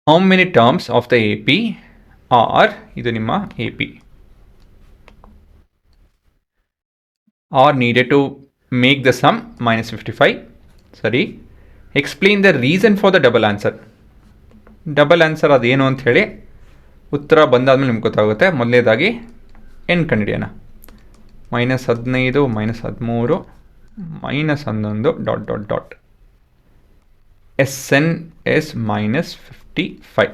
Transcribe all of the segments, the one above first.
How many terms of the A P are, ಇದು ನಿಮ್ಮ A P, are needed to make the sum -55. ಸರಿ. Explain the reason for the double answer. Double answer ಅದೇನು ಅಂತ ಹೇಳಿ ಉತ್ತರ ಬಂದಾದ್ಮೇಲೆ ನಿಮ್ಗೆ ಗೊತ್ತಾಗುತ್ತೆ. ಮೊದಲನೇದಾಗಿ ಎನ್ ಕಂಡುಹಿಡಿಯೋಣ. -15 -13 -11 dot dot dot. S N is -55.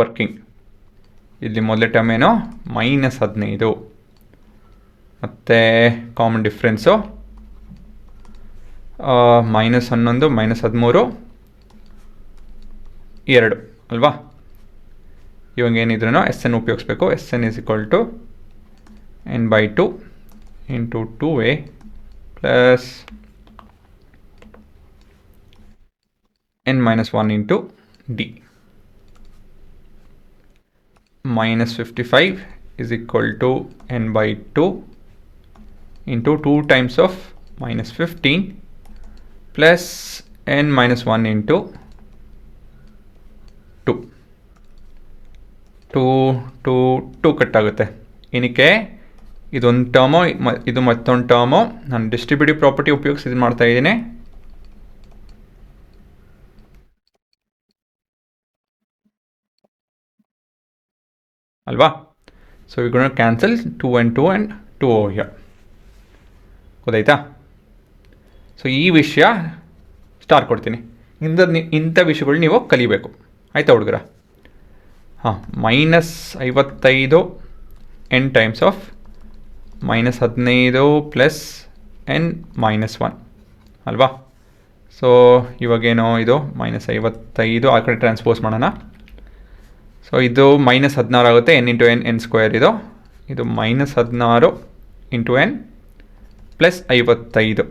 Working. ಇಲ್ಲಿ ಮೊದಲೇ ಟರ್ಮ್ ಏನೋ -15, ಮತ್ತು ಕಾಮನ್ ಡಿಫ್ರೆನ್ಸು -11 -13 2 ಅಲ್ವಾ. ಇವಾಗ ಏನಿದ್ರು ಎಸ್ ಎನ್ ಉಪಯೋಗಿಸ್ಬೇಕು. S N is equal to n/2 into 2a plus n-1 into D. -55 is equal to n/2 into 2 times of -15 plus n-1 into 2 ಕಟ್ಟಾಗುತ್ತೆ. ಏನಕ್ಕೆ? ಇದೊಂದು ಟರ್ಮು, ಇದು ಮತ್ತೊಂದು ಟರ್ಮು. ನಾನು ಡಿಸ್ಟ್ರಿಬ್ಯೂಟಿವ್ ಪ್ರಾಪರ್ಟಿ ಉಪಯೋಗಿಸಿ ಇದು ಮಾಡ್ತಾ ಇದ್ದೀನಿ. ಅಲ್ವಾ. So we gonna cancel 2 and 2 and 2 over here. ಗೊತ್ತಾಯ್ತಾ? ಸೊ ಈ ವಿಷಯ ಸ್ಟಾರ್ ಕೊಡ್ತೀನಿ. ಇಂಥ ವಿಷಯಗಳು ನೀವು ಕಲಿಬೇಕು. ಆಯಿತಾ ಹುಡುಗರ? ಹಾಂ, -55 n times of -15 plus n-1 ಅಲ್ವಾ. ಸೊ ಇವಾಗೇನೋ ಇದು -55 ಆ ಕಡೆ ಟ್ರಾನ್ಸ್ಪೋಸ್ ಮಾಡೋಣ. ಸೊ ಇದು -16 ಆಗುತ್ತೆ. n into n square. ಇದು -16 into n plus 55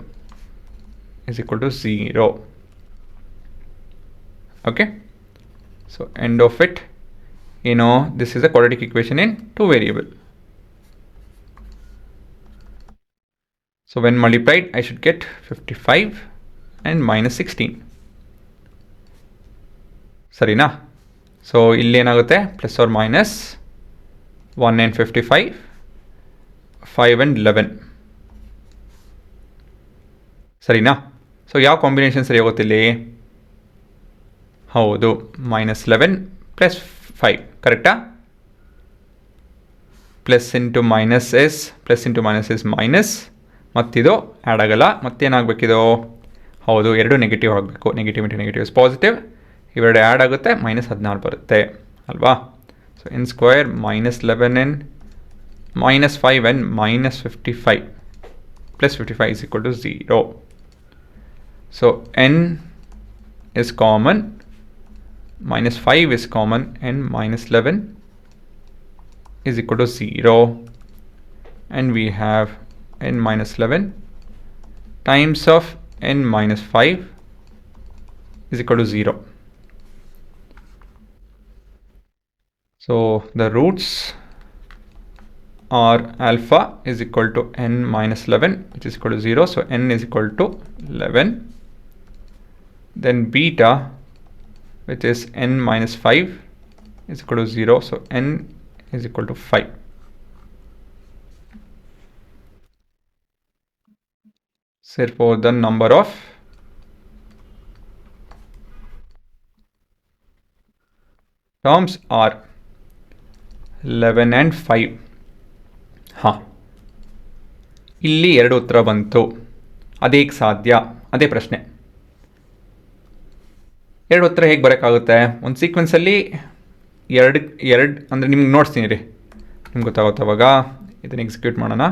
is equal to 0. Okay. So end of it, this is a quadratic equation in 2 variable. So when multiplied, I should get 55 and -16. ಸರಿನಾ? So ಇಲ್ಲೇನಾಗುತ್ತೆ? Plus or minus 1 and 55, 5 and 11. ಸರಿನಾ? So ಯಾವ combination ಸರಿ ಹೋಗುತ್ತೆ ಇಲ್ಲಿ? ಹೌದು, -11 plus 5. ಕರೆಕ್ಟಾ? Plus into minus S, plus into minus S minus, ಮತ್ತಿದು ಆ್ಯಡ್ ಆಗಲ್ಲ. ಮತ್ತೇನಾಗಬೇಕಿದು? ಹೌದು, ಎರಡು ನೆಗೆಟಿವ್ ಆಗಬೇಕು. Negative into negative is positive. ಇವೆರಡು ಆ್ಯಡ್ ಆಗುತ್ತೆ, -16 ಬರುತ್ತೆ ಅಲ್ವಾ. So n square -11 n -5 n -55 plus 55 is equal to 0. So n is common, -5 is common, and -11 is equal to 0. And we have n-11 times of n-5 is equal to 0. So the roots are alpha is equal to n-11, which is equal to 0. So n is equal to 11. Then beta, which is n-5, is equal to 0. So n is equal to 5. Therefore the number of terms are 11 and 5. ಹಾಂ, ಇಲ್ಲಿ ಎರಡು ಉತ್ತರ ಬಂತು. ಅದೇಗೆ ಸಾಧ್ಯ? ಅದೇ ಪ್ರಶ್ನೆ. ಎರಡು ಉತ್ತರ ಹೇಗೆ ಬರೋಕ್ಕಾಗುತ್ತೆ? ಒಂದು ಸೀಕ್ವೆನ್ಸಲ್ಲಿ ಎರಡು ಅಂದರೆ ನಿಮ್ಗೆ ನೋಡ್ತೀನಿ ರೀ, ನಿಮ್ಗೆ ಗೊತ್ತಾಗುತ್ತೆ ಅವಾಗ. ಇದನ್ನು ಎಕ್ಸಿಕ್ಯೂಟ್ ಮಾಡೋಣ.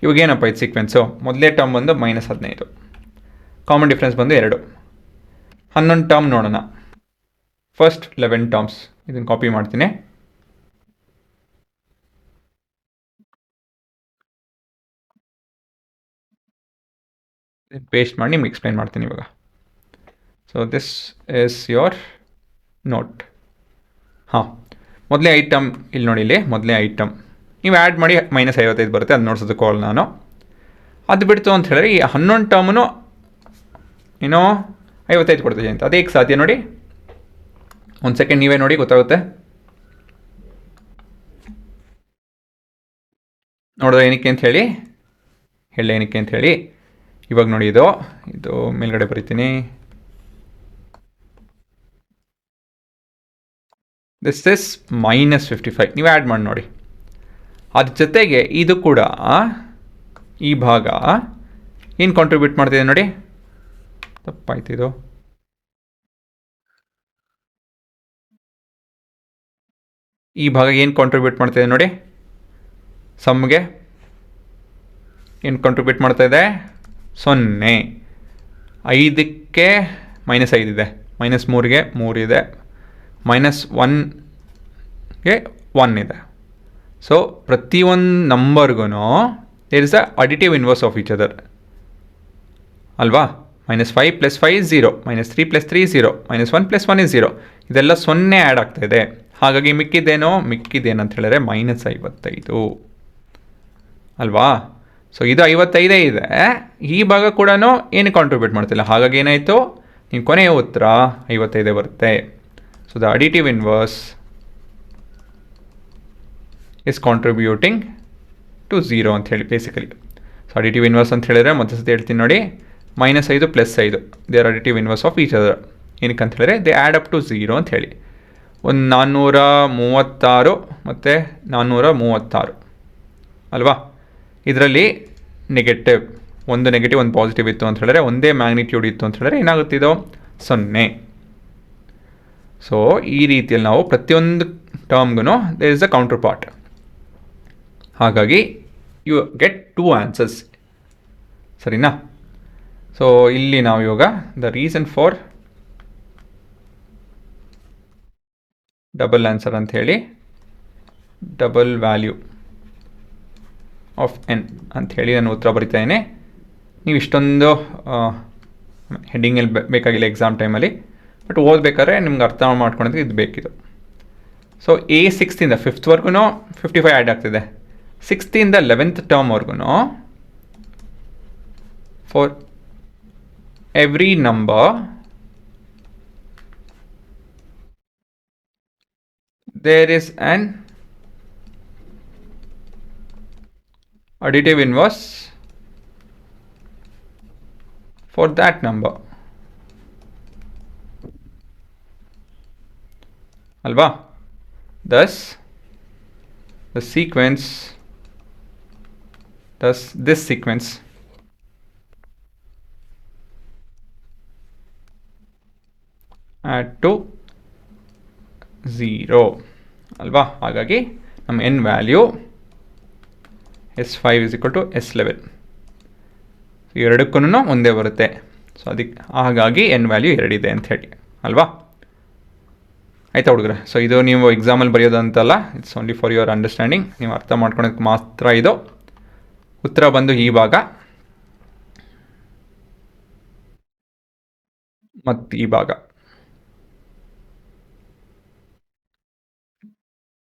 ಇವಾಗ ಏನಪ್ಪ ಇದು ಸೀಕ್ವೆನ್ಸು? ಮೊದಲೇ ಟರ್ಮ್ ಬಂದು -15, ಕಾಮನ್ ಡಿಫ್ರೆನ್ಸ್ ಬಂದು 2, 11 ಟರ್ಮ್ ನೋಡೋಣ. ಫಸ್ಟ್ 11 ಟರ್ಮ್ಸ್ ಇದನ್ನು ಕಾಪಿ ಮಾಡ್ತೀನಿ. ಪೇಸ್ಟ್ ಮಾಡಿ ನಿಮ್ಗೆ ಎಕ್ಸ್ಪ್ಲೈನ್ ಮಾಡ್ತೀನಿ ಇವಾಗ. So this is your note. ಹಾಂ, ಮೊದಲೇ ಐಟಮ್ ಇಲ್ಲಿ ನೋಡಿ, ಇಲ್ಲಿ ಮೊದಲೇ ಐಟಮ್ ನೀವು ಆ್ಯಡ್ ಮಾಡಿ -55 ಬರುತ್ತೆ. ಅದು ನೋಡ್ಸೋದಕ್ಕೆ ಹೋಗಲ್ಲ ನಾನು. ಅದು ಬಿಡ್ತು ಅಂತ ಹೇಳಿದ್ರೆ ಈ 11 ಟರ್ಮನ್ನು ಏನೋ 55 ಕೊಡ್ತಿದೆ ಅಂತ. ಅದೇ ಸಾಧ್ಯ ನೋಡಿ, ಒಂದು ಸೆಕೆಂಡ್ ನೀವೇ ನೋಡಿ ಗೊತ್ತಾಗುತ್ತೆ. ನೋಡೋದು ಏನಕ್ಕೆ ಅಂತ ಹೇಳಿ, ಏನಕ್ಕೆ ಅಂತ ಹೇಳಿ. ಇವಾಗ ನೋಡಿ, ಇದು ಮೇಲ್ಗಡೆ ಬರೀತೀನಿ. This is -55. ನೀವು ಆ್ಯಡ್ ಮಾಡಿ ನೋಡಿ. ಅದ್ರ ಜೊತೆಗೆ ಇದು ಕೂಡ, ಈ ಭಾಗ ಏನು ಕಾಂಟ್ರಿಬ್ಯೂಟ್ ಮಾಡ್ತಿದೆ ನೋಡಿ. ತಪ್ಪಾಯ್ತು ಇದು. ಈ ಭಾಗ ಏನು ಕಾಂಟ್ರಿಬ್ಯೂಟ್ ಮಾಡ್ತಿದೆ ನೋಡಿ, ಸಮ್ಗೆ ಏನು ಕಾಂಟ್ರಿಬ್ಯೂಟ್ ಮಾಡ್ತಾ ಇದೆ? 0. 5ಕ್ಕೆ -5 ಇದೆ, -3ಗೆ 3 ಇದೆ, -1ಗೆ 1 ಇದೆ. ಸೊ ಪ್ರತಿಯೊಂದು ನಂಬರ್ಗೂ there is a additive inverse of each other ಅಲ್ವಾ. -5 + 5 is 0, -3 + 3 is 0, -1 + 1 is 0. ಇದೆಲ್ಲ 0 ಆ್ಯಡ್ ಆಗ್ತಾ ಇದೆ. ಹಾಗಾಗಿ ಮಿಕ್ಕಿದ್ದೇನಂತ ಹೇಳಿದ್ರೆ -55 ಅಲ್ವಾ. ಸೊ ಇದು 55 ಇದೆ. ಈ ಭಾಗ ಕೂಡ ಏನು ಕಾಂಟ್ರಿಬ್ಯೂಟ್ ಮಾಡ್ತಿಲ್ಲ. ಹಾಗಾಗಿ ಏನಾಯಿತು, ನಿಮ್ಮ ಕೊನೆಯ ಉತ್ತರ 55 ಬರುತ್ತೆ. So the additive inverse is contributing to 0 ಅಂತ ಹೇಳಿ ಬೇಸಿಕಲಿ. ಸೊ ಅಡಿಟಿವ್ ಇನ್ವರ್ಸ್ ಅಂತ ಹೇಳಿದ್ರೆ ಮತ್ತೆ ಸತಿ ಹೇಳ್ತೀನಿ ನೋಡಿ, -5 + 5 they are additive inverse of each other. ಏನಕ್ಕೆ ಅಂತ ಹೇಳಿದ್ರೆ ದೇ ಆ್ಯಡ್ ಅಪ್ ಟು 0 ಅಂತ ಹೇಳಿ. ಒಂದು 436 ಮತ್ತು 436 ಅಲ್ವಾ. ಇದರಲ್ಲಿ ನೆಗೆಟಿವ್, ಒಂದು ನೆಗೆಟಿವ್ ಒಂದು ಪಾಸಿಟಿವ್ ಇತ್ತು ಅಂತ ಹೇಳಿದ್ರೆ, ಒಂದೇ ಮ್ಯಾಗ್ನಿಟ್ಯೂಡ್ ಇತ್ತು ಅಂತ ಹೇಳಿದ್ರೆ ಏನಾಗುತ್ತಿದೋ 0. ಸೊ ಈ ರೀತಿಯಲ್ಲಿ ನಾವು ಪ್ರತಿಯೊಂದು ಟರ್ಮ್ಗೂ there is a counterpart. ಹಾಗಾಗಿ ಯು ಗೆಟ್ 2 ಆನ್ಸರ್ಸ್, ಸರಿನಾ. ಸೊ ಇಲ್ಲಿ ನಾವು ಇವಾಗ the reason for double answer ಅಂತ ಹೇಳಿ, ಡಬಲ್ ವ್ಯಾಲ್ಯೂ ಆಫ್ n ಅಂತ ಹೇಳಿ ನಾನು ಉತ್ತರ ಬರಿತಾಯಿದ್ದೀನಿ. ನೀವು ಇಷ್ಟೊಂದು ಹೆಡ್ಡಿಂಗಲ್ಲಿ ಬೇಕಾಗಿಲ್ಲ ಎಕ್ಸಾಮ್ ಟೈಮಲ್ಲಿ, ಬಟ್ ಓದಬೇಕಾದ್ರೆ ನಿಮ್ಗೆ ಅರ್ಥ ಮಾಡ್ಕೊಳೋದಕ್ಕೆ ಇದು ಬೇಕಿದು. ಸೊ A6ಇಂದ 5thವರೆಗೂ 55 ಆ್ಯಡ್ ಆಗ್ತಿದೆ. 6th-ಇಂದ 11th ಟರ್ಮ್ವರೆಗೂ for every number there is an additive inverse for that number alva. Thus this sequence add to 0 ಅಲ್ವಾ. ಹಾಗಾಗಿ ನಮ್ಮ n ವ್ಯಾಲ್ಯೂ S5 = S11. ಎರಡಕ್ಕೂ ಒಂದೇ ಬರುತ್ತೆ. ಸೊ ಅದಕ್ಕೆ ಹಾಗಾಗಿ n ವ್ಯಾಲ್ಯೂ 2 ಇದೆ ಅಂತ ಹೇಳಿ ಅಲ್ವಾ. ಆಯ್ತಾ ಹುಡುಗರೆ. ಸೊ ಇದು ನೀವು ಎಕ್ಸಾಮಲ್ಲಿ ಬರೆಯೋದಂತಲ್ಲ, it's only for your understanding. ನೀವು ಅರ್ಥ ಮಾಡ್ಕೊಳೋಕ್ಕೆ ಮಾತ್ರ ಇದು. ಉತ್ತರ ಬಂದು ಈ ಭಾಗ ಮತ್ತು ಈ ಭಾಗ.